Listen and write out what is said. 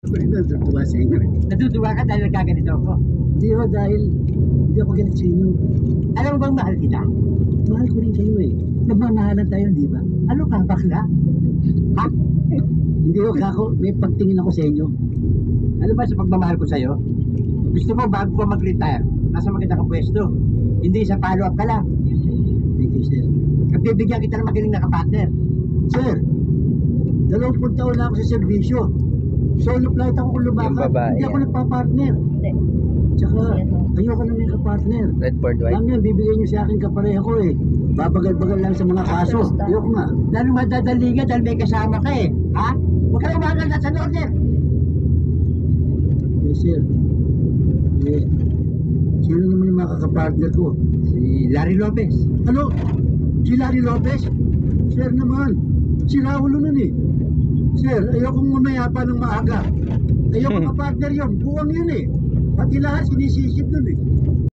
Natutuwa sa inyo eh. Natutuwa ka dahil nagkaganito ako. Hindi ho, dahil hindi ako galit sa inyo. Alam mo bang mahal kita? Mahal ko rin kayo eh. Nagmamahalan tayo, di ba? Ano ka, bakla? Ha? Hindi ho, kako. May pagtingin ako sa inyo. Ano ba sa pagmamahal ko sa'yo? Gusto mo bago ka mag-retire, nasa maganda kang pwesto. Hindi sa follow-up ka lang. Thank you, sir. At bibigyan kita ng magaling na kapartner. Sir, 20 taon na ako sa serbisyo. Solo flight ako kung lumakad. Yung babae, Hindi ako yan. nagpa-partner. Hindi. Tsaka, Ano? ayoko na may kapartner. Red Ford White. Alam yan, bibigyan nyo sa akin kapareho ko eh. Babagal-bagal lang sa mga kaso. Basta. Ayoko nga. Lalo madadali ka dahil may kasama ka eh. Ha? Huwag ka na umagal na sa order. Yes, sir. Eh, sino naman yung makakapartner ko? Si Larry Lopez. Ano? Si Larry Lopez? Sir naman. Si Raulo nun eh. Sir, ayokong mamaya pa ng maaga. Ayokong kapartner yun. Buwang yun eh. Pati lahat sinisisip nun eh.